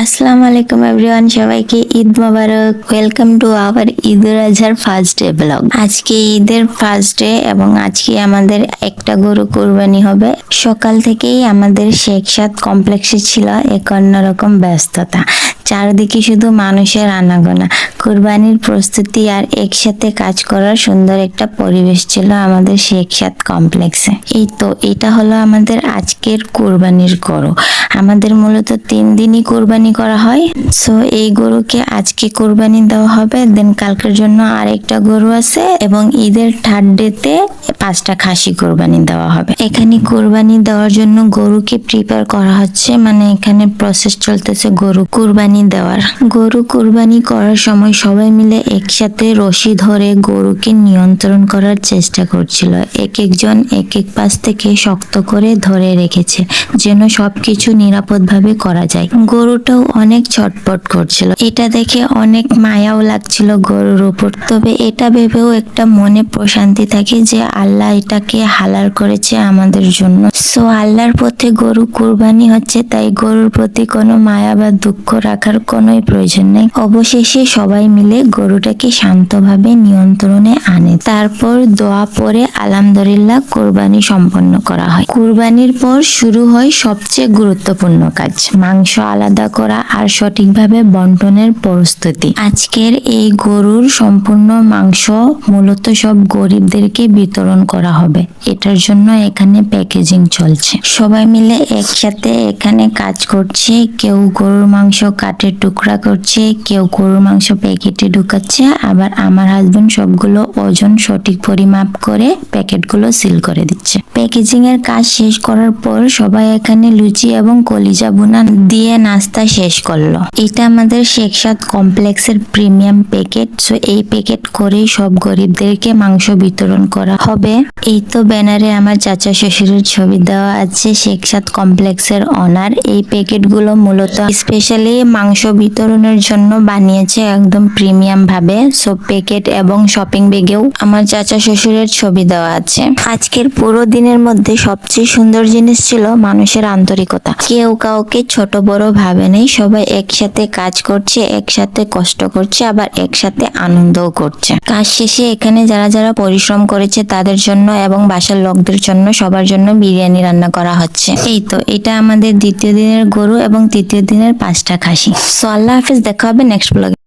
আসসালামু আলাইকুম এভরিওয়ান, সবাইকে Eid Mubarak. Welcome to our ঈদুল আজহার ফার্স্ট ডে ব্লগ। আজকে ঈদের ফার্স্ট ডে এবং আজকে আমাদের একটা গরু কুরবানি হবে। সকাল থেকেই আমাদের শেখসাদ কমপ্লেক্সে ছিল এক অন্যরকম ব্যস্ততা। চারদিকে শুধু মানুষের আনাগোনা, কুরবানির প্রস্তুতি আর একসাথে কাজ করার সুন্দর একটা পরিবেশ ছিল আমাদের শেখসাদ কমপ্লেক্সে। এই তো এটা হলো আমাদের আজকের কুরবানির গরু। আমাদের মূলত 3 দিনই কুরবানি করা হয়। সো এই গরুকে আজকে কুরবানি দেওয়া হবে, দেন কালকের জন্য আরেকটা গরু আছে এবং ঈদের থার্ড ডেতে 5টা খাসি কুরবানি দেওয়া হবে। এখানে কুরবানি দেওয়ার জন্য গরুকে প্রিপেয়ার করা হচ্ছে, মানে এখানে প্রসেস চলতেছে গরু কুরবানি দেওয়ার। গরু কুরবানি করার সময় সবাই মিলে একসাথে রশি ধরে গরুকে নিয়ন্ত্রণ করার চেষ্টা করছিল। এক একজন এক এক পাশ থেকে শক্ত করে ধরে রেখেছে যেন সবকিছু নিরাপদভাবে করা যায়। গরুটাও অনেক ছটপট করছিল, এটা দেখে অনেক মায়াও লাগছিল গরুর উপর। তবে এটা ভেবেও একটা মনে প্রশান্তি থাকে যে আল্লাহ এটাকে হালাল করেছে আমাদের জন্য। সো আল্লাহর পথে গরু কুরবানি হচ্ছে, তাই গরুর প্রতি কোনো মায়া বা দুঃখ রাখার কোনোই প্রয়োজন নেই। অবশেষে সবাই মিলে গরুটাকে শান্তভাবে নিয়ন্ত্রণে আনে। তারপর দোয়া পরে আলহামদুলিল্লাহ কুরবানি সম্পন্ন করা হয়। কুরবানির পর শুরু হয় সবচেয়ে গুরুত্বপূর্ণ কাজ, মাংস আলাদা করা আর সঠিকভাবে বন্টনের প্রস্তুতি। আজকের এই গরুর সম্পূর্ণ মাংস মূলত সব গরিবদেরকে বিতরণ করা হবে। এটার জন্য এখানে প্যাকেজিং চলছে। সবাই মিলে একসাথে এখানে কাজ করছে। কেউ গরুর মাংস কাটে টুকরা করছে, কেউ গরুর মাংস প্যাকেটে ঢুকাচ্ছে, আবার আমার হাজবেন্ড সবগুলো ওজন সঠিক পরিমাপ করে প্যাকেটগুলো সিল করে দিচ্ছে। প্যাকেজিং এর কাজ শেষ করার পর সবাই এখানে লুচি এবং কলিজা ভুনা দিয়ে নাস্তা শেষ করলো। এটা আমাদের শেখসাদ কমপ্লেক্সের প্রিমিয়াম প্যাকেট। সো এই প্যাকেট করেই সব গরিবদেরকে মাংস বিতরণ করা হবে। এই তো ব্যানারে আমার চাচা শ্বশুরের ছবি দেওয়া আছে, শেখসাদ কমপ্লেক্সের অনার। এই প্যাকেটগুলো মূলত স্পেশালি মাংস বিতরণের জন্য বানিয়েছে, একদম প্রিমিয়াম ভাবে। সো প্যাকেট এবং শপিং ব্যাগেও আমার চাচা শ্বশুরের ছবি দেওয়া আছে। আজকের পুরো দিনের মধ্যে সবচেয়ে সুন্দর জিনিস ছিল মানুষের আন্তরিকতা। কেউ কাউকে ছোট বড় ভাবে নেই, সবাই একসাথে কাজ করছে, একসাথে কষ্ট করছে, আবার একসাথে আনন্দও করছে। কাজ শেষে এখানে যারা যারা পরিশ্রম করেছে তাদের জন্য এবং বাসার লোকদের জন্য সবার জন্য বিরিয়ানি রান্না করা হচ্ছে। এই তো এটা আমাদের দ্বিতীয় দিনের গরু এবং তৃতীয় দিনের 5টা খাসি। সো আল্লাহ হাফেজ, দেখা হবে নেক্সট ব্লগে।